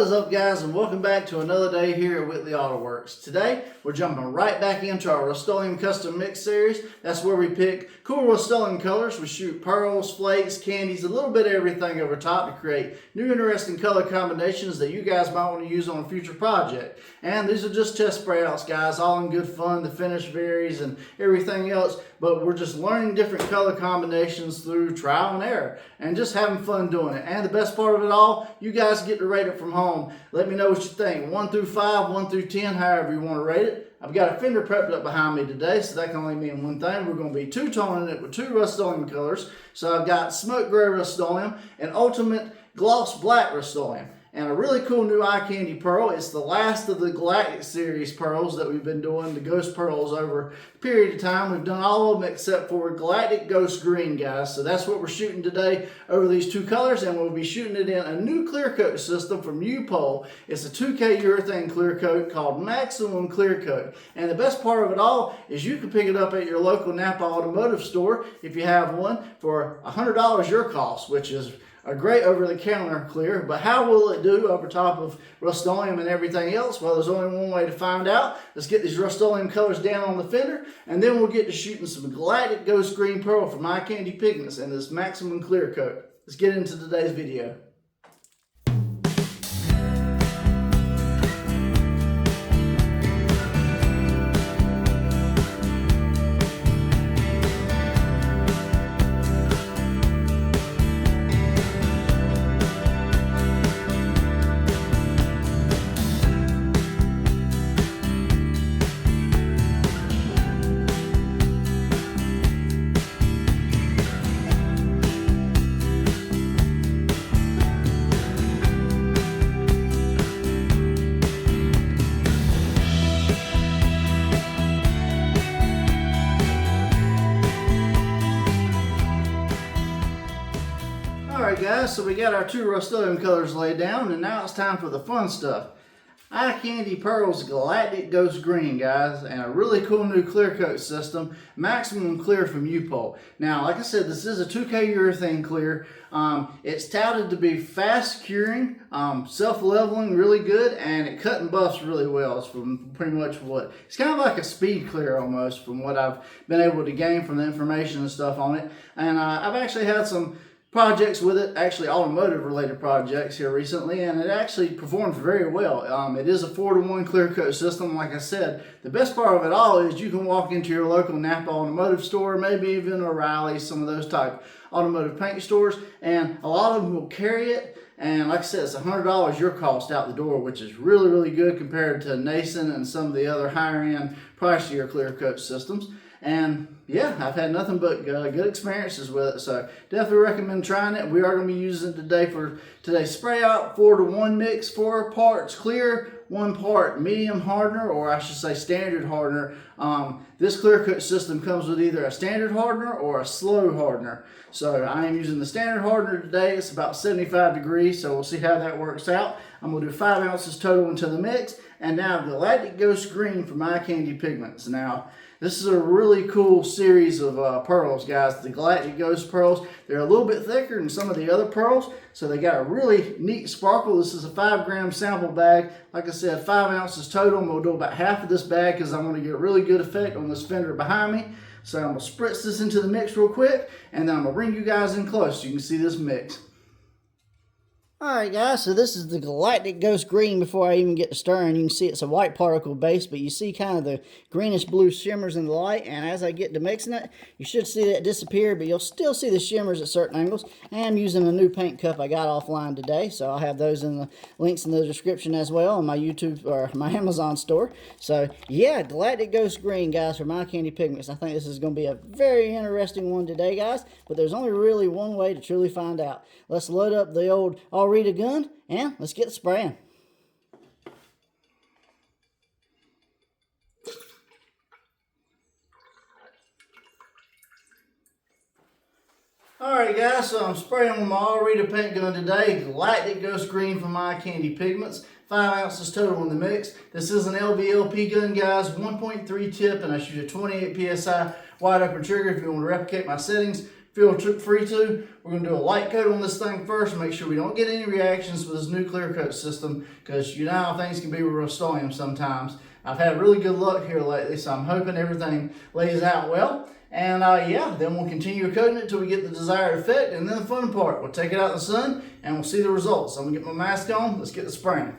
What is up, guys, and welcome back to another day here at Whitley Auto Works. Today we're jumping right back into our Rustoleum Custom Mix series. That's where we pick cool Rustoleum colors. We shoot pearls, flakes, candies, a little bit of everything over top to create new interesting color combinations that you guys might want to use on a future project. And these are just test spray outs, guys, all in good fun. The finish varies and everything else, but we're just learning different color combinations through trial and error and just having fun doing it. And the best part of it all, you guys get to rate it from home. Let me know what you think. 1 through 5, 1 through 10, however you want to rate it. I've got a fender prepped up behind me today, so that can only mean one thing. We're going to be two-toning it with two Rustoleum colors. So I've got smoke gray Rustoleum and ultimate gloss black Rustoleum. And a really cool new eye candy pearl. It's the last of the Galactic series pearls that we've been doing, the ghost pearls, over a period of time. We've done all of them except for Galactic Ghost Green, guys. So that's what we're shooting today over these two colors, and we'll be shooting it in a new clear coat system from UPOL. It's a 2K urethane clear coat called Maximum Clear Coat. And the best part of it all is you can pick it up at your local Napa automotive store if you have one for $100 your cost, which is a great over-the-counter clear. But how will it do over top of Rustoleum and everything else? Well, there's only one way to find out. Let's get these Rustoleum colors down on the fender, and then we'll get to shooting some Galactic Ghost Green Pearl from Eye Candy Pigments in this Maximum Clear Coat. Let's get into today's video. Alright guys, so we got our two Rustoleum colors laid down, and now it's time for the fun stuff. Eye Candy Pearls Galactic Ghost Green, guys, and a really cool new clear coat system, Maximum Clear from UPOL. Now, like I said, this is a 2K urethane clear. It's touted to be fast curing, self-leveling really good, and it cut and buffs really well. It's from pretty much what, it's kind of like a speed clear almost from what I've been able to gain from the information and stuff on it. And I've actually had some projects with it, actually automotive related projects here recently, and it actually performs very well. It is a 4-to-1 clear coat system. Like I said, the best part of it all is you can walk into your local Napa automotive store, maybe even O'Reilly's, some of those type automotive paint stores, and a lot of them will carry it. And like I said, it's $100 your cost out the door, which is really, really good compared to Nason and some of the other higher end, pricier clear coat systems. And yeah, I've had nothing but good experiences with it, so definitely recommend trying it. We are going to be using it today for today's spray out, 4-to-1 mix, 4 parts clear, 1 part medium hardener, or I should say standard hardener. This clear coat system comes with either a standard hardener or a slow hardener. So I am using the standard hardener today. It's about 75 degrees, so we'll see how that works out. I'm going to do 5 ounces total into the mix. And now Galactic Ghost Green from Eye Candy Pigments. Now, this is a really cool series of pearls, guys. The Galactic Ghost pearls, they're a little bit thicker than some of the other pearls, so they got a really neat sparkle. This is a 5-gram sample bag. Like I said, 5 ounces total, and we'll do about half of this bag because I want to get a really good effect on this fender behind me. So I'm going to spritz this into the mix real quick, and then I'm going to bring you guys in close so you can see this mix. Alright guys, so this is the Galactic Ghost Green before I even get to stirring. You can see it's a white particle base, but you see kind of the greenish blue shimmers in the light, and as I get to mixing it, you should see that disappear, but you'll still see the shimmers at certain angles. I am using a new paint cup I got offline today, so I'll have those in the links in the description as well on my YouTube or my Amazon store. So yeah, Galactic Ghost Green, guys, from Eye Candy Pigments. I think this is going to be a very interesting one today, guys, but there's only really one way to truly find out. Let's load up the old read a gun, and let's get spraying. Alright guys, so I'm spraying with my All-Rita paint gun today, Galactic Ghost Green from Eye Candy Pigments. 5 ounces total in the mix. This is an LVLP gun, guys, 1.3 tip, and I shoot a 28 PSI wide open trigger if you want to replicate my settings. feel free to. We're going to do a light coat on this thing first, make sure we don't get any reactions with this new clear coat system, because you know how things can be with Rustoleum sometimes. I've had really good luck here lately, so I'm hoping everything lays out well. And yeah, then we'll continue coating it until we get the desired effect. And then the fun part, we'll take it out in the sun and we'll see the results. So I'm gonna get my mask on, let's get the spraying.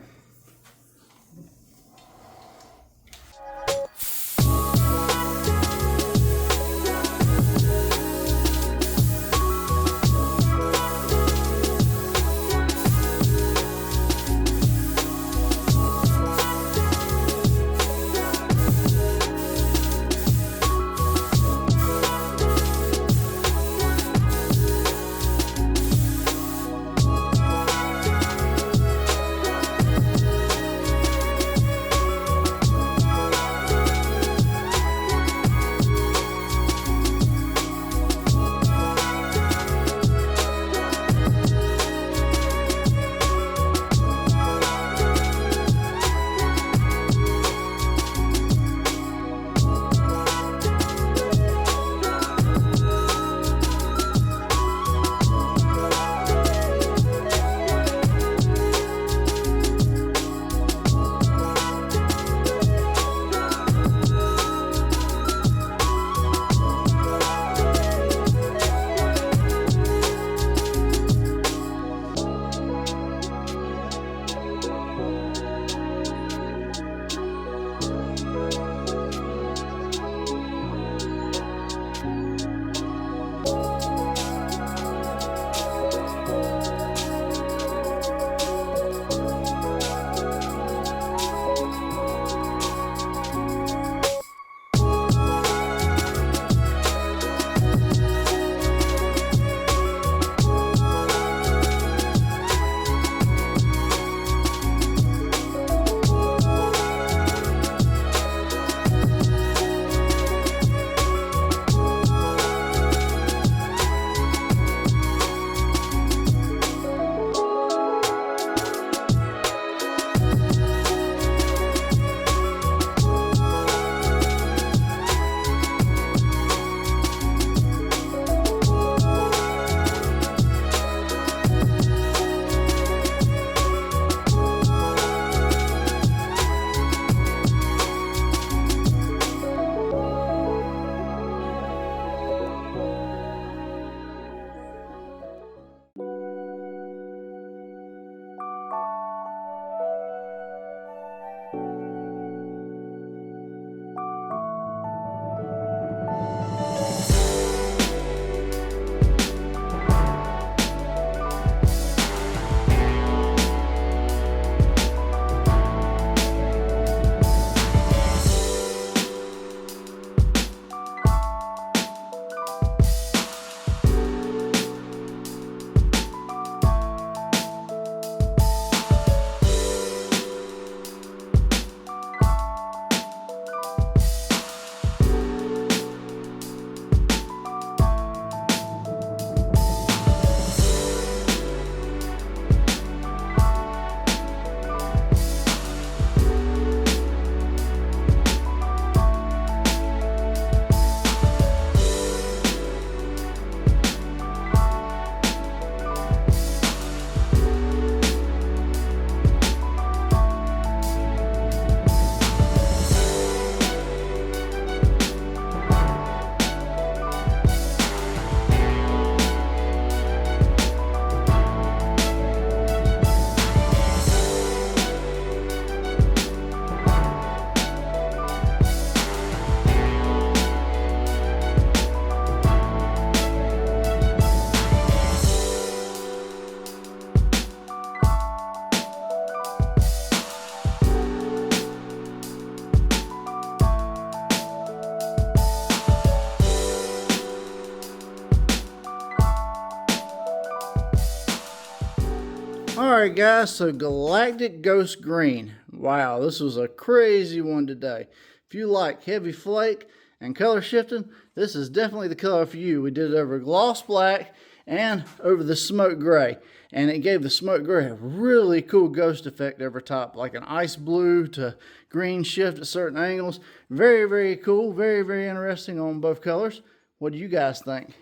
Alright guys, so Galactic Ghost Green. Wow, this was a crazy one today. If you like heavy flake and color shifting, this is definitely the color for you. We did it over gloss black and over the smoke gray. And it gave the smoke gray a really cool ghost effect over top, like an ice blue to green shift at certain angles. Very, very cool. Very, very interesting on both colors. What do you guys think?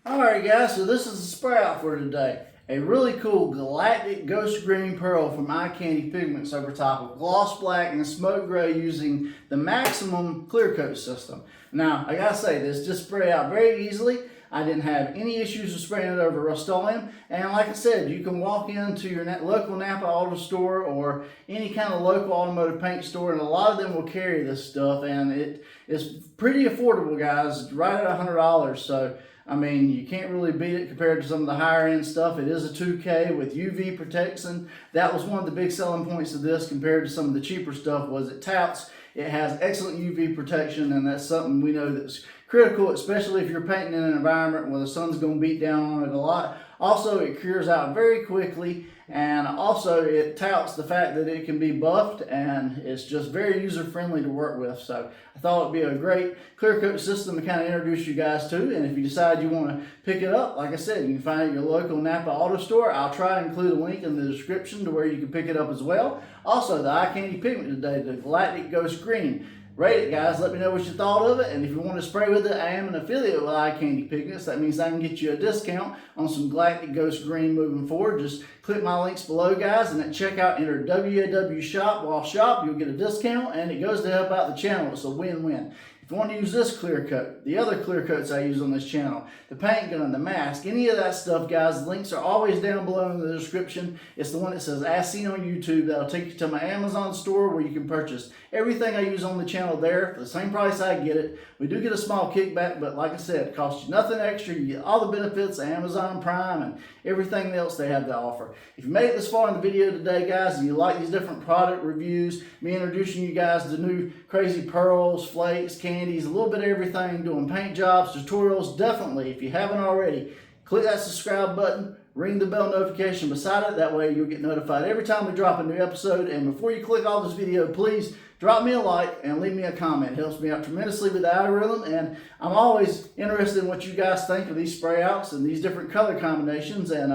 Alright guys, so this is the spray out for today. A really cool Galactic Ghost Green Pearl from Eye Candy Pigments over top of Gloss Black and Smoke Gray using the Maximum Clear Coat system. Now, I gotta say, this just spray out very easily. I didn't have any issues with spraying it over Rustoleum, and like I said, you can walk into your local Napa auto store or any kind of local automotive paint store, and a lot of them will carry this stuff, and it is pretty affordable, guys, right at $100. So I mean, you can't really beat it compared to some of the higher end stuff. It is a 2K with UV protection. That was one of the big selling points of this compared to some of the cheaper stuff, was it touts it has excellent UV protection, and that's something we know that's critical, especially if you're painting in an environment where the sun's going to beat down on it a lot. Also, it cures out very quickly, and also it touts the fact that it can be buffed, and it's just very user-friendly to work with. So I thought it'd be a great clear coat system to kind of introduce you guys to, and if you decide you want to pick it up, like I said, you can find it at your local Napa auto store. I'll try to include a link in the description to where you can pick it up as well. Also, the Eye Candy Pigment today, the Galactic Ghost Green. Rate it, guys. Let me know what you thought of it. And if you want to spray with it, I am an affiliate with Eye Candy Pigments. That means I can get you a discount on some Galactic Ghost Green moving forward. Just click my links below, guys, and at checkout, enter WAW Shop. While shop, you'll get a discount, and it goes to help out the channel. It's a win-win. If you want to use this clear coat, the other clear coats I use on this channel, the paint gun, the mask, any of that stuff, guys, the links are always down below in the description. It's the one that says As Seen on YouTube. That'll take you to my Amazon store where you can purchase everything I use on the channel there for the same price I get it. We do get a small kickback, but like I said, it costs you nothing extra. You get all the benefits of Amazon Prime and everything else they have to offer. If you made it this far in the video today, guys, and you like these different product reviews, me introducing you guys to new crazy pearls, flakes, candies, a little bit of everything, doing paint jobs, tutorials, definitely, if you haven't already, click that subscribe button, ring the bell notification beside it. That way you'll get notified every time we drop a new episode. And before you click off this video, please drop me a like and leave me a comment. It helps me out tremendously with the algorithm, and I'm always interested in what you guys think of these spray outs and these different color combinations, and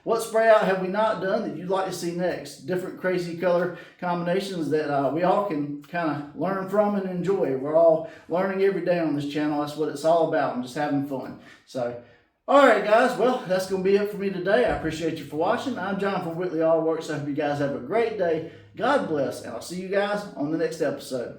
what spray out have we not done that you'd like to see next? Different crazy color combinations that we all can kind of learn from and enjoy. We're all learning every day on this channel. That's what it's all about, and just having fun. So, alright guys, well, that's going to be it for me today. I appreciate you for watching. I'm John from Whitley Auto Works. I hope you guys have a great day. God bless, and I'll see you guys on the next episode.